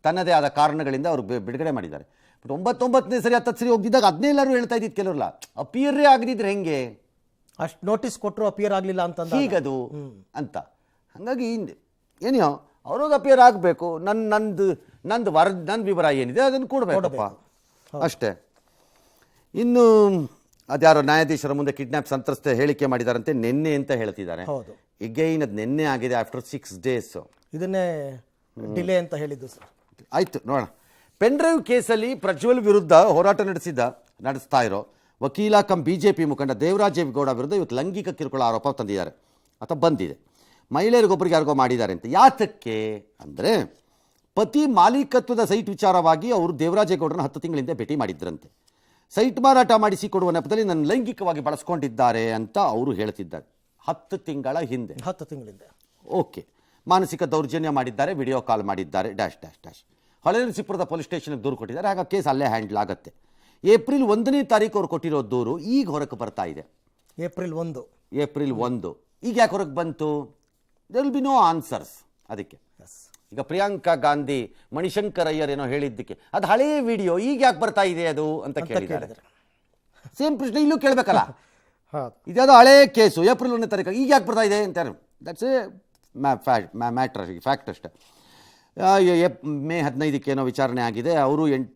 ತನ್ನದೇ ಆದ ಕಾರಣಗಳಿಂದ ಅವರು ಬಿಡುಗಡೆ ಮಾಡಿದ್ದಾರೆ. ಬಟ್ 9ನೇ ಸರಿ 10 ಸರಿ ಹೋಗಿದ್ದಾಗ ಅದನ್ನೇ ಎಲ್ಲರೂ ಹೇಳ್ತಾ ಇದ್ದಿದ್ದು ಕೆಲವರಲ್ಲ, ಅಪಿಯರೇ ಆಗದಿದ್ರೆ ಹೆಂಗೆ, ಅಷ್ಟು ನೋಟಿಸ್ ಕೊಟ್ಟರು ಅಪಿಯರ್ ಆಗಲಿಲ್ಲ ಅಂತ ಹೀಗದು ಅಂತ. ಹಾಗಾಗಿ ಏನೋ ಅವ್ರಿಗೆ ಅಪಿಯರ್ ಆಗಬೇಕು. ನನ್ನ ವಿವರ ಏನಿದೆ ಅದನ್ನು ಕೊಡಬೇಕಪ್ಪ ಅಷ್ಟೇ. ಇನ್ನು ಅದ್ಯಾರೋ ನ್ಯಾಯಾಧೀಶರ ಮುಂದೆ ಕಿಡ್ನ್ಯಾಪ್ ಸಂತ್ರಸ್ತೆ ಹೇಳಿಕೆ ಮಾಡಿದಾರಂತೆ ನಿನ್ನೆ ಅಂತ ಹೇಳ್ತಿದ್ದಾರೆ. ಈಗೇನು ಅದು ನಿನ್ನೆ ಆಗಿದೆ, ಆಫ್ಟರ್ 6 ಡೇಸ್. ಇದನ್ನೇ ಡಿಲೇ ಅಂತ ಹೇಳಿದ್ದು ಸರ್. ಆಯಿತು ನೋಡೋಣ. ಪೆನ್ಡ್ರೈವ್ ಕೇಸಲ್ಲಿ ಪ್ರಜ್ವಲ್ ವಿರುದ್ಧ ಹೋರಾಟ ನಡೆಸ್ತಾ ಇರೋ ವಕೀಲ ಕಂ ಬಿಜೆಪಿ ಮುಖಂಡ ದೇವರಾಜೇಗೌಡ ವಿರುದ್ಧ ಇವತ್ತು ಲೈಂಗಿಕ ಕಿರುಕುಳ ಆರೋಪ ತಂದಿದ್ದಾರೆ ಅಥವಾ ಬಂದಿದೆ. ಮಹಿಳೆಯರಿಗೊಬ್ಬರಿಗೆ ಯಾರಿಗೋ ಮಾಡಿದ್ದಾರೆ ಅಂತ. ಯಾತಕ್ಕೆ ಅಂದರೆ ಪತಿ ಮಾಲೀಕತ್ವದ ಸೈಟ್ ವಿಚಾರವಾಗಿ ಅವರು ದೇವರಾಜೇಗೌಡರನ್ನ 10 ತಿಂಗಳ ಹಿಂದೆ ಭೇಟಿ ಮಾಡಿದ್ರಂತೆ. ಸೈಟ್ ಮಾರಾಟ ಮಾಡಿಸಿಕೊಡುವ ನೆಪದಲ್ಲಿ ನನ್ನ ಲೈಂಗಿಕವಾಗಿ ಬಳಸ್ಕೊಂಡಿದ್ದಾರೆ ಅಂತ ಅವರು ಹೇಳ್ತಿದ್ದಾರೆ. 10 ತಿಂಗಳ ಹಿಂದೆ. 10 ತಿಂಗಳಿಂದ. ಓಕೆ. ಮಾನಸಿಕ ದೌರ್ಜನ್ಯ ಮಾಡಿದ್ದಾರೆ, ವಿಡಿಯೋ ಕಾಲ್ ಮಾಡಿದ್ದಾರೆ, ಡ್ಯಾಶ್ ಡ್ಯಾಶ್ ಡ್ಯಾಶ್. ಹೊಳೆನರಸೀಪುರದ ಪೊಲೀಸ್ ಸ್ಟೇಷನ್ಗೆ ದೂರು ಕೊಟ್ಟಿದ್ದಾರೆ. ಆಗ ಕೇಸ್ ಅಲ್ಲೇ ಹ್ಯಾಂಡಲ್ ಆಗುತ್ತೆ. ಏಪ್ರಿಲ್ 1ನೇ ತಾರೀಕು ಅವ್ರು ಕೊಟ್ಟಿರೋ ದೂರು ಈಗ ಹೊರಗೆ ಬರ್ತಾ ಇದೆ. ಏಪ್ರಿಲ್ 1. ಈಗ ಯಾಕೆ ಹೊರಗೆ ಬಂತು? There will be no answers ಅದಕ್ಕೆ. ಈಗ ಪ್ರಿಯಾಂಕಾ ಗಾಂಧಿ ಮಣಿಶಂಕರ್ ಅಯ್ಯರ್ ಏನೋ ಹೇಳಿದ್ದಕ್ಕೆ ಅದು ಹಳೆಯ ವಿಡಿಯೋ ಈಗ ಯಾಕೆ ಬರ್ತಾ ಇದೆ ಅದು ಅಂತ ಕೇಳಿದ್ದಾರೆ. ಸೇಮ್ ಪ್ರಶ್ನೆ ಇಲ್ಲೂ ಕೇಳಬೇಕಲ್ಲ. ಇದ್ಯಾವುದೋ ಹಳೆ ಕೇಸು ಏಪ್ರಿಲ್ 1ನೇ ತಾರೀಕು ಈಗ ಯಾಕೆ ಬರ್ತಾ ಇದೆ ಅಂತಾರೆ. ದಟ್ಸ್ ಎ ಮ್ಯಾಟ್ರ್, ಫ್ಯಾಕ್ಟ್ ಅಷ್ಟೇ. ಮೇ 15ಕ್ಕೆ ಏನೋ ವಿಚಾರಣೆ ಆಗಿದೆ.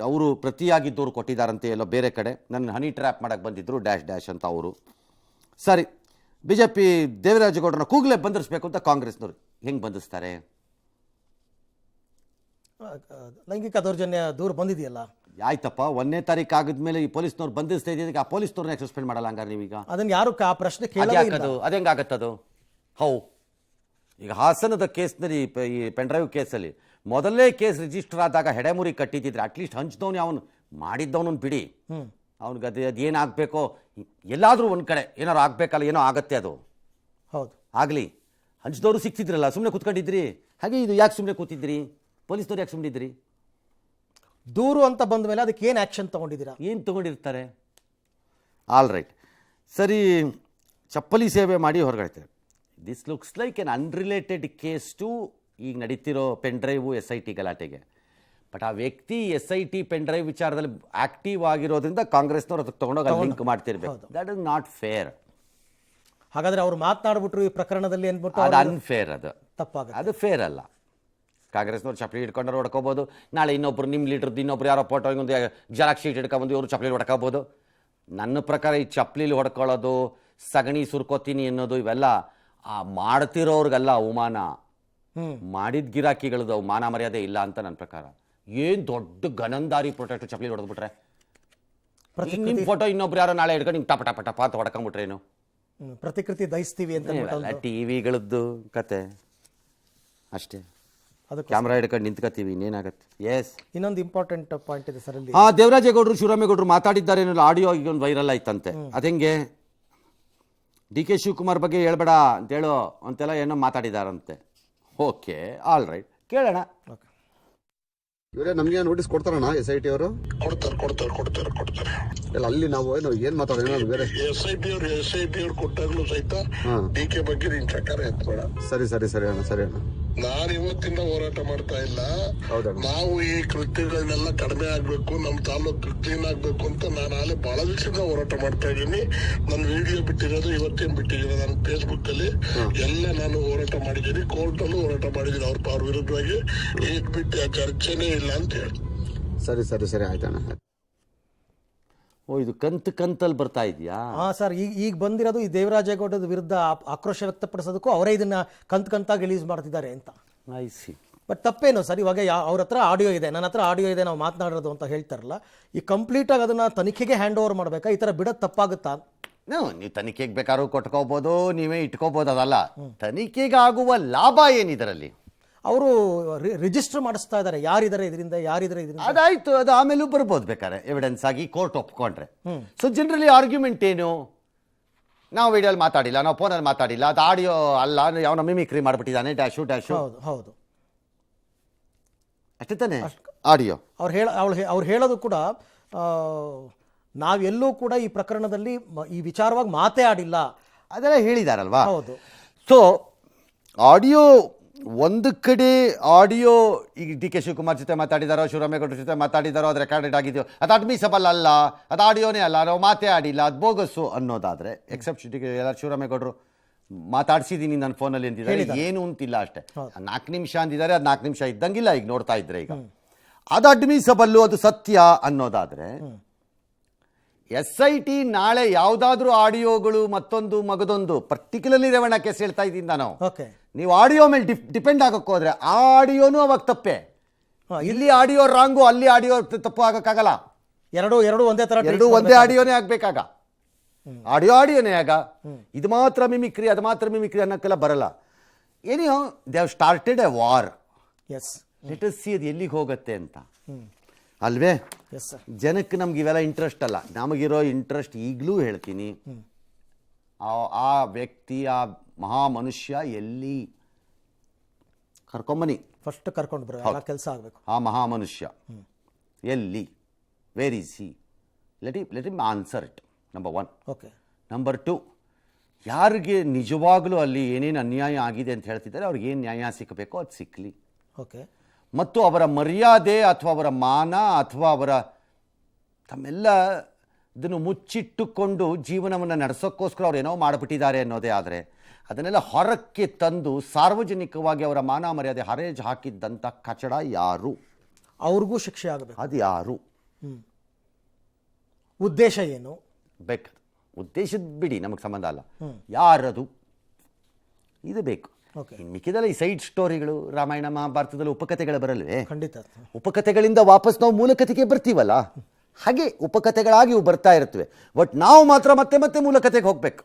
ಅವರು ಪ್ರತಿಯಾಗಿ ದೂರು ಕೊಟ್ಟಿದ್ದಾರಂತೆ ಎಲ್ಲೋ ಬೇರೆ ಕಡೆ. ನನ್ನ ಹನಿ ಟ್ರ್ಯಾಪ್ ಮಾಡೋಕ್ಕೆ ಬಂದಿದ್ದರು ಡ್ಯಾಶ್ ಡ್ಯಾಶ್ ಅಂತ ಅವರು. ಸರಿ, ಬಿ ಜೆ ಪಿ ದೇವರಾಜೇಗೌಡರನ್ನ ಕೂಗಲೇ ಬಂಧಿಸಬೇಕು ಅಂತ ಕಾಂಗ್ರೆಸ್ನವರು ಹೆಂಗೆ ಬಂಧಿಸ್ತಾರೆ? ಲೈಂಗಿಕ ದೌರ್ಜನ್ಯ ದೂರು ಬಂದಿದೆಯಲ್ಲ, ಆಯ್ತಪ್ಪ 1ನೇ ತಾರೀಕು ಆಗಿದ್ಮೇಲೆ ಈ ಪೊಲೀಸ್ನವ್ರು ಬಂಧಿಸ್ತಾ ಇದ್ದೀವಿ. ಆ ಪೊಲೀಸ್ನವ್ರನ್ನ ಸಸ್ಪೆಂಡ್ ಮಾಡಲ್ಲ ಹಂಗಾರೆ ನೀವೀಗ? ಅದನ್ನ ಯಾರು ಆ ಪ್ರಶ್ನೆ ಕೇಳೋದು? ಅದೆಂಗಾಗತ್ತದು? ಈಗ ಹಾಸನದ ಕೇಸ್ನಲ್ಲಿ ಈ ಪೆನ್ಡ್ರೈವ್ ಕೇಸಲ್ಲಿ ಮೊದಲನೇ ಕೇಸ್ ರಿಜಿಸ್ಟರ್ ಆದಾಗ ಹೆಡೆಮುರಿ ಕಟ್ಟಿದ್ದಿದ್ರೆ ಅಟ್ಲೀಸ್ಟ್ ಹಂಚಿದವನು ಅವನು ಮಾಡಿದ್ದವನನ್ನು ಬಿಡಿ, ಅವ್ನಿಗೆ ಅದೇನಾಗಬೇಕೋ ಎಲ್ಲಾದರೂ ಒಂದು ಕಡೆ ಏನಾರು ಆಗಬೇಕಲ್ಲ, ಏನೋ ಆಗತ್ತೆ ಅದು. ಹೌದು, ಆಗಲಿ. ಹಂಚಿದವರು ಸಿಕ್ತಿದ್ರಲ್ಲ, ಸುಮ್ಮನೆ ಕೂತ್ಕೊಂಡಿದ್ರಿ. ಹಾಗೆ ಇದು ಯಾಕೆ ಸುಮ್ಮನೆ ಕೂತಿದ್ರಿ? ಪೊಲೀಸ್ನವ್ರು ಯಾಕೆ ಸುಮ್ಮನಿದ್ರಿ? ದೂರು ಅಂತ ಬಂದ ಮೇಲೆ ಅದಕ್ಕೆ ಏನು ಆ್ಯಕ್ಷನ್ ತೊಗೊಂಡಿದ್ದೀರಾ? ಏನು ತೊಗೊಂಡಿರ್ತಾರೆ? ಆಲ್ ರೈಟ್, ಸರಿ. ಚಪ್ಪಲಿ ಸೇವೆ ಮಾಡಿ ಹೊರಗಡೆ. This looks like an unrelated case to ಈಗ ನಡೀತಿರೋ ಪೆನ್ಡ್ರೈವು SIT ಗಲಾಟೆಗೆ. ಬಟ್ ಆ ವ್ಯಕ್ತಿ SIT ಪೆನ್ಡ್ರೈವ್ ವಿಚಾರದಲ್ಲಿ ಆಕ್ಟಿವ್ ಆಗಿರೋದ್ರಿಂದ ಕಾಂಗ್ರೆಸ್ನವ್ರು ಅದಕ್ಕೆ ತೊಗೊಂಡೋಗಿ ಲಿಂಕ್ ಮಾಡ್ತಿರ್ಬೇಕು. That is not fair. ಹಾಗಾದ್ರೆ ಅವ್ರು ಮಾತನಾಡ್ಬಿಟ್ರು ಈ ಪ್ರಕರಣದಲ್ಲಿ ಅಂದ್ಬಿಟ್ಟು ಅದು ಅನ್ಫೇರ್, ಅದು ತಪ್ಪಾಗುತ್ತೆ, ಅದು ಫೇರ್ ಅಲ್ಲ. ಕಾಂಗ್ರೆಸ್ನವ್ರು ಚಪ್ಪಲಿ ಹಿಡ್ಕೊಂಡ್ರೆ ಹೊಡ್ಕೋಬೋದು. ನಾಳೆ ಇನ್ನೊಬ್ರು ನಿಮ್ಮ ಲೀಡ್ರದ್ದು ಇನ್ನೊಬ್ರು ಯಾರೋ ಫೋಟೋ ಒಂದು ಜೆರಾಕ್ಸ್ ಶೀಟ್ ಹಿಡ್ಕೊಂಬಂದು ಇವರು ಚಪ್ಪಲಿ ಹೊಡ್ಕೋಬೋದು. ನನ್ನ ಪ್ರಕಾರ ಈ ಚಪ್ಪಲಿಲಿ ಹೊಡ್ಕೊಳ್ಳೋದು, ಸಗಣಿ ಸುರ್ಕೋತೀನಿ ಅನ್ನೋದು ಇವೆಲ್ಲ ಮಾಡ್ತಿರೋರ್ಗೆಲ್ಲ ಅವಮಾನ. ಮಾಡಿದ ಗಿರಾಕಿಗಳದ್ದು ಮಾನ ಮರ್ಯಾದೆ ಇಲ್ಲ ಅಂತ ನನ್ನ ಪ್ರಕಾರ. ಏನು ದೊಡ್ಡ ಗನಂದಾರಿ ಪ್ರೊಟೆಕ್ಟ್ ಚಪ್ಪಲಿ ಹೊಡೆದ್ಬಿಟ್ರೆ ನಿಮ್ಮ ಫೋಟೋ ಇನ್ನೊಬ್ರು ಯಾರೋ ನಾಳೆ ಹಿಡ್ಕೊಂಡು ಹಿಂಗೆ ಟಪ ಟಪ ಟಪ ಅಂತ ಹೊಡ್ಕೊಂಬಿಟ್ರೇನು? ಪ್ರತಿಕೃತಿ ದಯಿಸ್ತೀವಿ ಅಂತ ಟಿವಿಗಳದ್ದು ಕತೆ ಅಷ್ಟೇ. ಕ್ಯಾಮ್ರಾ ಹಿಡ್ಕೊಂಡು ನಿಂತ್ಕೋತೀವಿ, ಇನ್ನೇನಾಗತ್ತೆ. ಎಸ್, ಇನ್ನೊಂದು ಇಂಪಾರ್ಟೆಂಟ್ ಪಾಯಿಂಟ್ ಇದೆ ಸರ್ ಅಲ್ಲಿ. ದೇವರಾಜೇಗೌಡರು ಶಿವರಾಮೇಗೌಡರು ಮಾತಾಡಿದ್ದಾರೆ ಅನ್ನೋ ಆಡಿಯೋ ಈಗ ಒಂದು ವೈರಲ್ ಆಯ್ತಂತೆ. ಅതെಂಗೆ DK ಶಿವಕುಮಾರ್ ಬಗ್ಗೆ ಹೇಳ್ಬೇಡ ಅಂತೇಳೋ ಅಂತೆಲ್ಲ ಏನೋ ಮಾತಾಡಿದಾರಂತೆ. ಓಕೆ, ಆಲ್ ರೈಟ್, ಕೇಳೋಣ. ಇವರೇ ನಮ್ಗೆ ನೋಟಿಸ್ ಕೊಡ್ತಾರಣ್ಣ SIT ಅವರು? ಕೊಡ್ತಾರೆ. ಇಲ್ಲ ಅಲ್ಲಿ ನಾವು ಏನ್ ಮಾತಾಡೋಣ ಬೇರೆ. SIT ಅವ್ರು ಕೊಟ್ಟಾಗ್ಲೂ ಸಹಿತ DK ಬಗ್ಗೆ ನಿನ್ ಪ್ರಕಾರ ಎತ್ಬೇಡ. ಸರಿ ಅಣ್ಣ. ನಾನು ಇವತ್ತಿಂದ ಹೋರಾಟ ಮಾಡ್ತಾ ಇಲ್ಲ. ನಾವು ಈ ಕೃತ್ಯಗಳನ್ನೆಲ್ಲ ಕಡಿಮೆ ಆಗ್ಬೇಕು, ನಮ್ ತಾಲೂಕು ಕ್ಲೀನ್ ಆಗ್ಬೇಕು ಅಂತ ನಾನು ಅಲ್ಲಿ ಬಹಳ ದಿವಸದಿಂದ ಹೋರಾಟ ಮಾಡ್ತಾ ಇದ್ದೀನಿ. ನನ್ನ ವಿಡಿಯೋ ಬಿಟ್ಟಿರೋದು ಇವತ್ತೇನು ಬಿಟ್ಟಿದ್ದೀನಿ, ನನ್ನ ಫೇಸ್ಬುಕ್ ಅಲ್ಲಿ ಎಲ್ಲ ನಾನು ಹೋರಾಟ ಮಾಡಿದ್ದೀನಿ, ಕೋರ್ಟ್ ಅಲ್ಲೂ ಹೋರಾಟ ಮಾಡಿದ್ದೀನಿ ಅವ್ರ ವಿರುದ್ಧವಾಗಿ. ಈಗ ಬಿಟ್ಟು ಚರ್ಚೆನೇ ಇಲ್ಲ ಅಂತ ಹೇಳಿ. ಸರಿ ಆಯ್ತಣ್ಣ. ಇದು ಕಂತಲ್ಲಿ ಬರ್ತಾ ಇದೆಯಾ? ಸರ್, ಈಗ ಬಂದಿರೋದು ಈ ದೇವರಾಜೇಗೌಡದ ವಿರುದ್ಧ ಆಕ್ರೋಶ ವ್ಯಕ್ತಪಡಿಸೋದಕ್ಕೂ ಅವರೇ ಇದನ್ನ ಕಂತಾಗಿ ರಿಲೀಸ್ ಮಾಡ್ತಿದ್ದಾರೆ ಅಂತ. I see. ಬಟ್ ತಪ್ಪೇನು ಸರ್? ಇವಾಗ ಅವ್ರ ಹತ್ರ ಆಡಿಯೋ ಇದೆ, ನನ್ನ ಹತ್ರ ಆಡಿಯೋ ಇದೆ, ನಾವು ಮಾತನಾಡೋದು ಅಂತ ಹೇಳ್ತಾರಲ್ಲ, ಈ ಕಂಪ್ಲೀಟಾಗಿ ಅದನ್ನ ತನಿಖೆಗೆ ಹ್ಯಾಂಡ್ ಓವರ್ ಮಾಡಬೇಕಾ? ಈ ಥರ ಬಿಡೋದು ತಪ್ಪಾಗುತ್ತಾ? ನೀವು ತನಿಖೆಗೆ ಬೇಕಾದ್ರೂ ಕೊಟ್ಕೋಬೋದು, ನೀವೇ ಇಟ್ಕೋಬೋದು, ಅದಲ್ಲ. ತನಿಖೆಗೆ ಆಗುವ ಲಾಭ ಏನಿದರಲ್ಲಿ? ಅವರು ರಿಜಿಸ್ಟರ್ ಮಾಡಿಸ್ತಾ ಇದ್ದಾರೆ, ಯಾರಿದ್ದಾರೆ ಇದರಿಂದ. ಅದಾಯ್ತು, ಅದು ಆಮೇಲೂ ಬರ್ಬೋದು ಬೇಕಾದ್ರೆ ಎವಿಡೆನ್ಸ್ ಆಗಿ ಕೋರ್ಟ್ ಒಪ್ಕೊಂಡ್ರೆ. ಸೊ ಜನರಲಿ ಆರ್ಗ್ಯುಮೆಂಟ್ ಏನು? ನಾವು ವಿಡಿಯೋಲ್ಲಿ ಮಾತಾಡಿಲ್ಲ, ನಾವು ಫೋನಲ್ಲಿ ಮಾತಾಡಿಲ್ಲ, ಅದು ಆಡಿಯೋ ಅಲ್ಲ, ಅವನ ಮಿಮಿಕ್ರಿ ಮಾಡಿಬಿಟ್ಟಿದ್ದಾನೆ, ಡ್ಯಾಶು. ಹೌದು, ಅಷ್ಟೇ ತಾನೆ ಆಡಿಯೋ. ಅವ್ರು ಹೇಳೋದು ಕೂಡ ನಾವೆಲ್ಲೂ ಕೂಡ ಈ ಪ್ರಕರಣದಲ್ಲಿ ಈ ವಿಚಾರವಾಗಿ ಮಾತೇ ಆಡಿಲ್ಲ ಅದೆಲ್ಲ ಹೇಳಿದಾರಲ್ವಾ? ಹೌದು. ಸೊ ಆಡಿಯೋ ಒಂದು ಕಡೆ ಆಡಿಯೋ ಈಗ DK ಶಿವಕುಮಾರ್ ಜೊತೆ ಮಾತಾಡಿದಾರೋ, ಶಿವರಾಮೇಗೌಡರ ಜೊತೆ ಮಾತಾಡಿದಾರೋ, ಅದು ರೆಕಾರ್ಡೆಡ್ ಆಗಿದೆಯೋ, ಅದು ಅಡ್ಮಿಸಬಲ್ ಅಲ್ಲ, ಅದು ಆಡಿಯೋನೇ ಅಲ್ಲ, ನಾವು ಮಾತೇ ಆಡಿಲ್ಲ, ಅದು ಬೋಗಸ್ಸು ಅನ್ನೋದಾದರೆ, ಎಕ್ಸೆಪ್ಟ್ ಎಲ್ಲ ಶಿವರಾಮೇಗೌಡರು ಮಾತಾಡ್ಸಿದ್ದೀನಿ ನನ್ನ ಫೋನಲ್ಲಿ ಅಂತಿದ್ದಾರೆ, ಏನು ಅಂತಿಲ್ಲ ಅಷ್ಟೇ. 4 ನಿಮಿಷ ಅಂದಿದ್ದಾರೆ, ಅದು 4 ನಿಮಿಷ ಇದ್ದಂಗಿಲ್ಲ ಈಗ ನೋಡ್ತಾ ಇದ್ರೆ. ಈಗ ಅದು ಅಡ್ಮಿಸಬಲ್ಲು, ಅದು ಸತ್ಯ ಅನ್ನೋದಾದರೆ, SIT ನಾಳೆ ಯಾವುದಾದ್ರೂ ಆಡಿಯೋಗಳು ಮತ್ತೊಂದು ಮಗದೊಂದು ಪರ್ಟಿಕ್ಯುಲರ್ಲಿ ರೇವಣ್ಣ ಕೇಸ್ ಹೇಳ್ತಾ ಇದ್ದೀನಿ ನಾನು. ನೀವು ಆಡಿಯೋ ಮೇಲೆ ಡಿಪೆಂಡ್ ಆಗೋಕೆ ಹೋದ್ರೆ ಆ ಆಡಿಯೋನು ಅವಾಗ ತಪ್ಪೆ. ಇಲ್ಲಿ ಆಡಿಯೋ ರಾಂಗು, ಅಲ್ಲಿ ಆಡಿಯೋ ತಪ್ಪು ಆಗಕ್ಕಾಗಲ್ಲ. ಎರಡು ಒಂದೇ ತರ ಎರಡೂ ಒಂದೇ ಆಡಿಯೋನೇ ಆಗ್ಬೇಕಾಗ, ಆಡಿಯೋನೇ ಆಗ. ಇದು ಮಾತ್ರ ಮಿಮಿಕ್ರಿ, ಅದು ಮಾತ್ರ ಮಿಮಿಕ್ರಿ ಅನ್ನೋಕ್ಕೆಲ್ಲ ಬರಲ್ಲ. ಏನೋ they have started A war. S let us see ಅದು ಎಲ್ಲಿಗೆ ಹೋಗುತ್ತೆ ಅಂತ, ಅಲ್ವೇ? Yes sir. ಜನಕ್ಕೆ ನಮ್ಗೆ ಇವೆಲ್ಲ ಇಂಟ್ರೆಸ್ಟ್ ಅಲ್ಲ. ನಮಗಿರೋ ಇಂಟ್ರೆಸ್ಟ್ ಈಗಲೂ ಹೇಳ್ತೀನಿ, ಆ ವ್ಯಕ್ತಿ, ಆ ಮಹಾ ಮನುಷ್ಯ ಎಲ್ಲಿ ಕರ್ಕೊಂಬನಿ, ಫಸ್ಟ್ ಕರ್ಕೊಂಡು ಬರೋ ಕೆಲಸ ಆಗಬೇಕು. ಆ ಮಹಾ ಮನುಷ್ಯ ಎಲ್ಲಿ, where is he, let him answer it, number 1. Okay. Number 2, ಯಾರಿಗೆ ನಿಜವಾಗ್ಲೂ ಅಲ್ಲಿ ಏನೇನು ಅನ್ಯಾಯ ಆಗಿದೆ ಅಂತ ಹೇಳ್ತಿದ್ದಾರೆ ಅವ್ರಿಗೆ ಏನು ನ್ಯಾಯ ಸಿಕ್ಕಬೇಕೋ ಅದು ಸಿಕ್ಕಲಿ. ಓಕೆ. ಮತ್ತು ಅವರ ಮರ್ಯಾದೆ ಅಥವಾ ಅವರ ಮಾನ ಅಥವಾ ಅವರ ತಮ್ಮೆಲ್ಲ ಇದನ್ನು ಮುಚ್ಚಿಟ್ಟುಕೊಂಡು ಜೀವನವನ್ನು ನಡೆಸೋಕ್ಕೋಸ್ಕರ ಅವ್ರು ಏನೋ ಮಾಡಿಬಿಟ್ಟಿದ್ದಾರೆ ಅನ್ನೋದೇ ಆದರೆ ಅದನ್ನೆಲ್ಲ ಹೊರಕ್ಕೆ ತಂದು ಸಾರ್ವಜನಿಕವಾಗಿ ಅವರ ಮಾನ ಮರ್ಯಾದೆ ಹರೇಜ್ ಹಾಕಿದ್ದಂಥ ಕಚಡ ಯಾರು, ಅವ್ರಿಗೂ ಶಿಕ್ಷೆ ಆಗಬೇಕು. ಅದು ಯಾರು, ಉದ್ದೇಶ ಏನು ಬೇಕು. ಉದ್ದೇಶದ ಬಿಡಿ, ನಮಗೆ ಸಂಬಂಧ ಅಲ್ಲ, ಯಾರದು, ಇದು ಬೇಕು. ಇನ್ನು ಮಿಕ್ಕಿದೆಲ್ಲ ಈ ಸೈಡ್ ಸ್ಟೋರಿಗಳು, ರಾಮಾಯಣ ಮಹಾಭಾರತದಲ್ಲಿ ಉಪಕಥೆಗಳು ಬರಲ್ವೇ? ಖಂಡಿತ. ಉಪಕಥೆಗಳಿಂದ ವಾಪಸ್ ನಾವು ಮೂಲಕಥೆಗೆ ಬರ್ತೀವಲ್ಲ, ಹಾಗೆ ಉಪಕಥೆಗಳಾಗಿ ಇವು ಬರ್ತಾ ಇರ್ತವೆ. ಬಟ್ ನಾವು ಮಾತ್ರ ಮತ್ತೆ ಮತ್ತೆ ಮೂಲಕಥೆಗೆ ಹೋಗ್ಬೇಕು.